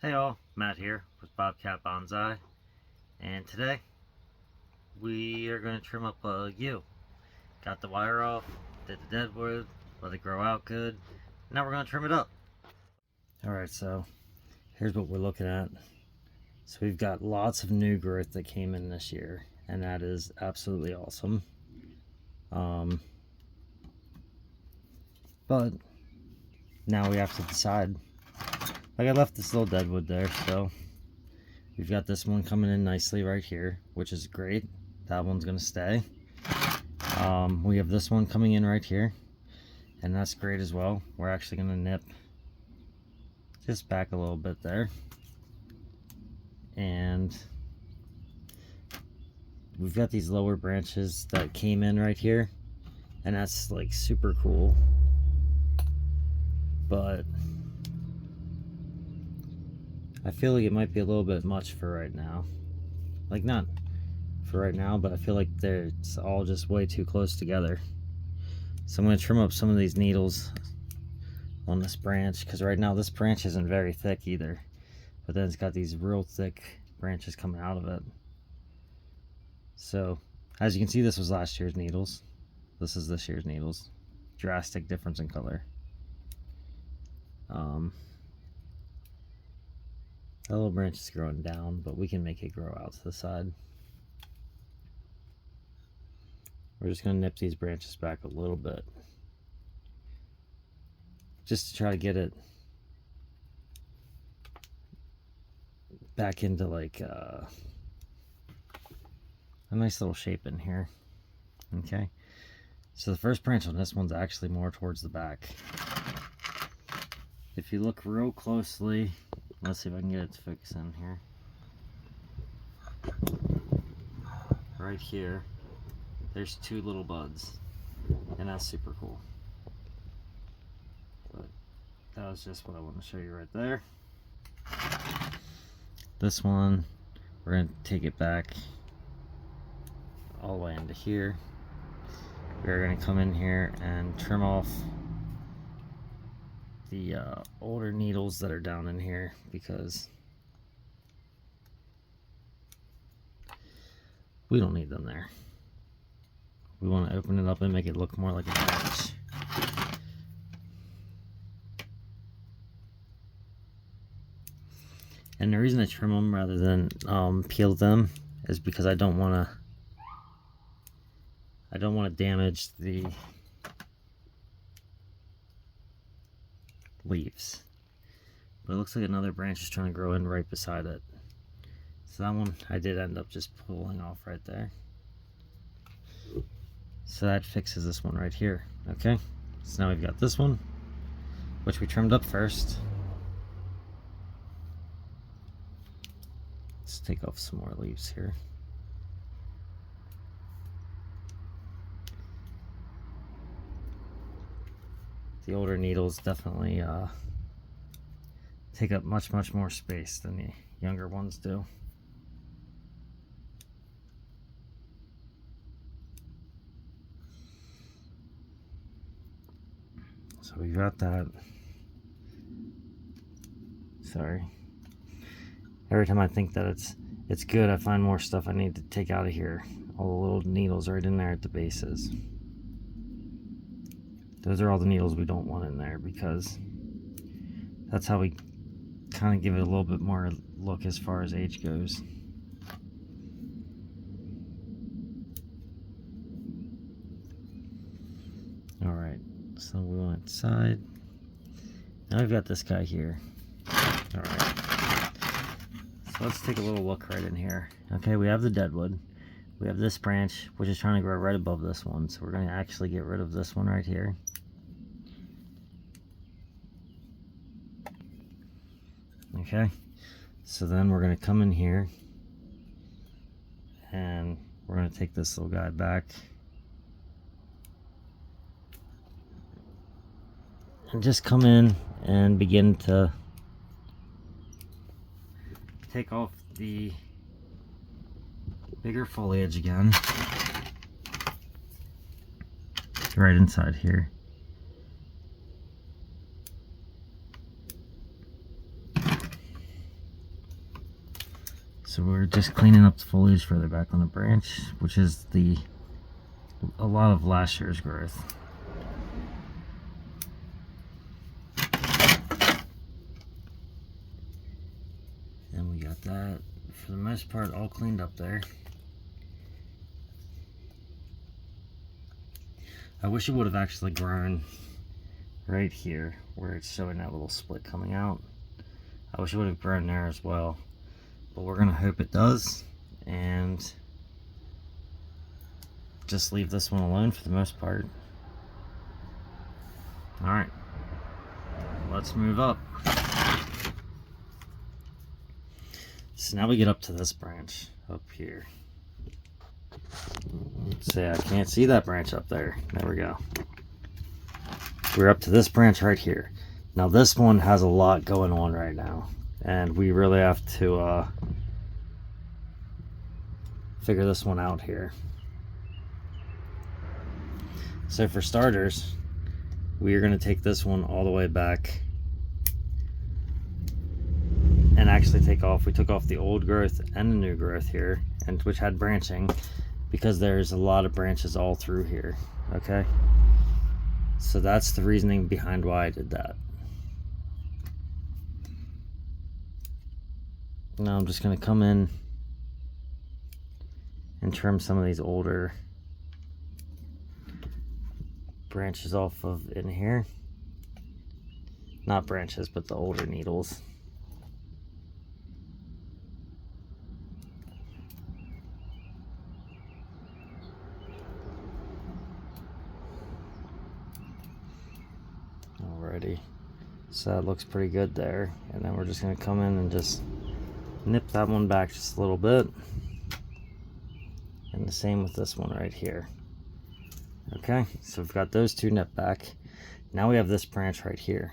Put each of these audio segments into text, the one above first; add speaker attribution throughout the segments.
Speaker 1: Hey all, Matt here with Bobcat Bonsai, and today we are going to trim up a yew. Got the wire off, did the deadwood, let it grow out good. Now we're going to trim it up. Alright, so here's what we're looking at. So we've got lots of new growth that came in this year, and that is absolutely awesome. But now we have to decide. Like, I left this little deadwood there, so we've got this one coming in nicely right here, which is great. That one's gonna stay. We have this one coming in right here, and that's great as well. We're actually gonna nip just back a little bit there, and we've got these lower branches that came in right here, and that's like super cool. But I feel like it might be a little bit much for right now. Like, not for right now, but I feel like it's all just way too close together. So I'm going to trim up some of these needles on this branch, because right now this branch isn't very thick either. But then it's got these real thick branches coming out of it. So, as you can see, this was last year's needles. This is this year's needles. Drastic difference in color. That little branch is growing down, but we can make it grow out to the side. We're just going to nip these branches back a little bit, just to try to get it back into like a nice little shape in here. Okay, so the first branch on this one's actually more towards the back. If you look real closely, let's see if I can get it to focus in here. Right here, there's two little buds, and that's super cool. But that was just what I want to show you right there. This one, we're going to take it back all the way into here. We're going to come in here and trim off the older needles that are down in here, because we don't need them there. We want to open it up and make it look more like a branch. And the reason I trim them rather than peel them is because I don't want to damage the leaves. But it looks like another branch is trying to grow in right beside it. So that one I did end up just pulling off right there. So that fixes this one right here. Okay, so now we've got this one, which we trimmed up first. Let's take off some more leaves here. The older needles definitely take up much more space than the younger ones do. So we got that. Sorry. Every time I think that it's good, I find more stuff I need to take out of here. All the little needles right in there at the bases. Those are all the needles we don't want in there, because that's how we kind of give it a little bit more look as far as age goes. Alright, so we went inside. Now we've got this guy here. Alright, so let's take a little look right in here. Okay, we have the deadwood. We have this branch, which is trying to grow right above this one. So we're going to actually get rid of this one right here. Okay, so then we're going to come in here, and we're going to take this little guy back and just come in and begin to take off the bigger foliage again right inside here. So we're just cleaning up the foliage further back on the branch, which is a lot of last year's growth. And we got that, for the most part, all cleaned up there. I wish it would have actually grown right here where it's showing that little split coming out. I wish it would have grown there as well, but we're gonna hope it does and just leave this one alone for the most part. All right, let's move up. So now we get up to this branch up here. See, I can't see that branch up there. There we go. We're up to this branch right here. Now this one has a lot going on right now, and we really have to figure this one out here. So for starters, we are going to take this one all the way back and actually we took off the old growth and the new growth here, and which had branching, because there's a lot of branches all through here. Okay, so that's the reasoning behind why I did that. Now I'm just going to come in and trim some of these older branches off of in here. Not branches, but the older needles. Alrighty, so that looks pretty good there, and then we're just going to come in and just nip that one back just a little bit, and the same with this one right here. Okay, so we've got those two nipped back. Now we have this branch right here,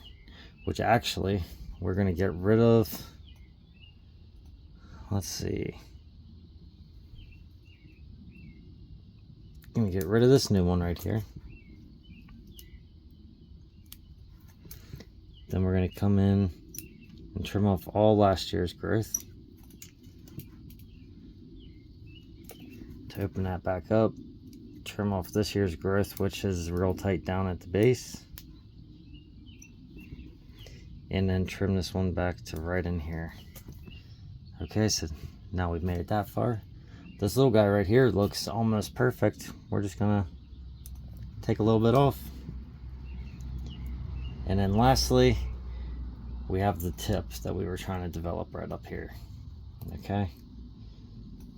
Speaker 1: which actually we're going to get rid of. Let's see, I'm going to get rid of this new one right here. Then we're going to come in and trim off all last year's growth to open that back up. Trim off this year's growth, which is real tight down at the base, and then trim this one back to right in here. Okay, so now we've made it that far. This little guy right here looks almost perfect. We're just gonna take a little bit off. And then lastly, we have the tips that we were trying to develop right up here. Okay,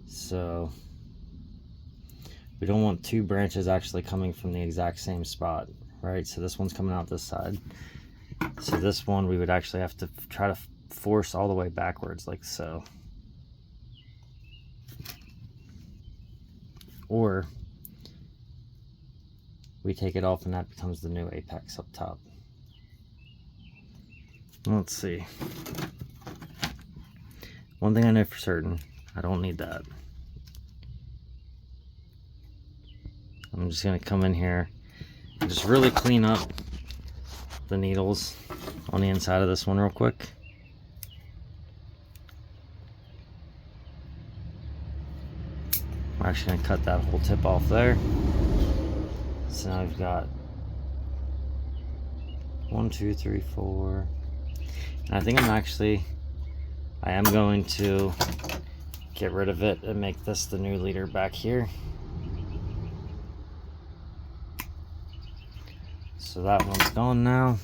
Speaker 1: so we don't want two branches actually coming from the exact same spot, right? So this one's coming out this side. So this one we would actually have to try to force all the way backwards like so. Or we take it off and that becomes the new apex up top. Let's see. One thing I know for certain, I don't need that. I'm just going to come in here and just really clean up the needles on the inside of this one real quick. We're actually going to cut that whole tip off there. So now I've got 1, 2, 3, 4. And I think I am going to get rid of it and make this the new leader back here. So that one's gone now.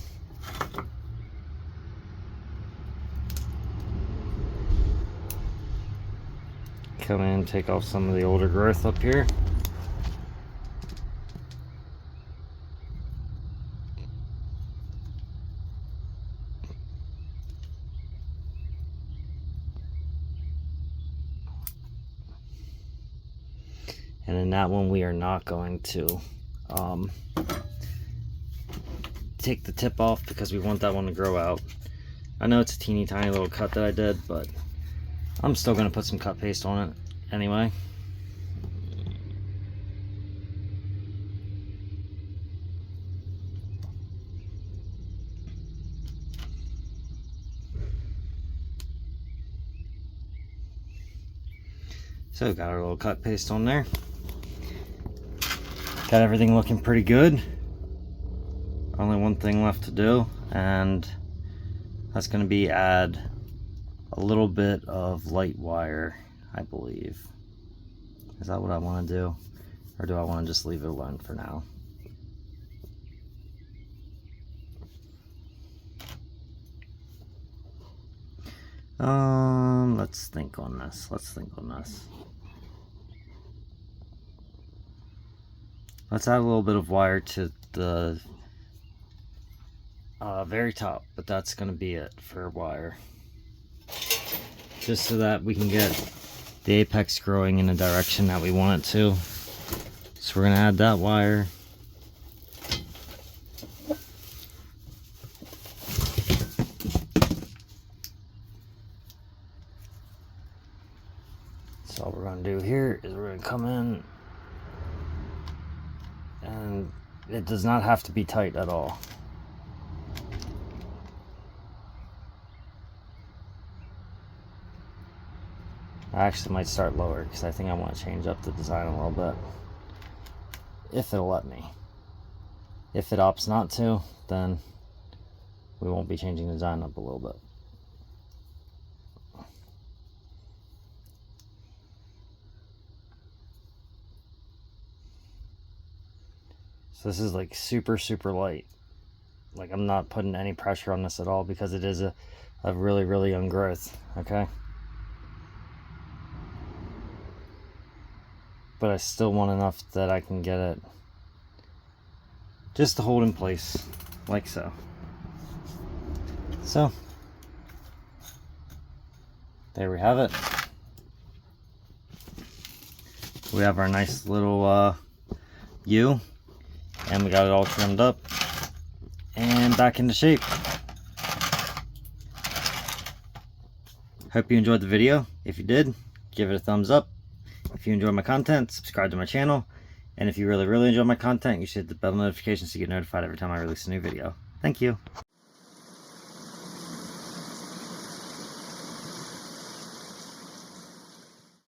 Speaker 1: Come in and take off some of the older growth up here. And in that one, we are not going to take the tip off because we want that one to grow out. I know it's a teeny tiny little cut that I did, but I'm still going to put some cut paste on it anyway. So got our little cut paste on there. Got everything looking pretty good. Only one thing left to do, and that's going to be add a little bit of light wire, I believe. Is that what I want to do? Or do I want to just leave it alone for now? Let's think on this. Let's add a little bit of wire to the very top, but that's going to be it for wire. Just so that we can get the apex growing in the direction that we want it to. So we're going to add that wire. So all we're going to do here is we're going to come in, and it does not have to be tight at all. I actually might start lower because I think I want to change up the design a little bit. If it'll let me. If it opts not to, then we won't be changing the design up a little bit. So this is like super light. Like I'm not putting any pressure on this at all because it is a really young growth, okay? But I still want enough that I can get it just to hold in place, like so. So, there we have it. We have our nice little yew, and we got it all trimmed up and back into shape. Hope you enjoyed the video. If you did, give it a thumbs up. If you enjoy my content, subscribe to my channel. And if you really enjoy my content, you should hit the bell notifications to get notified every time I release a new video. Thank you.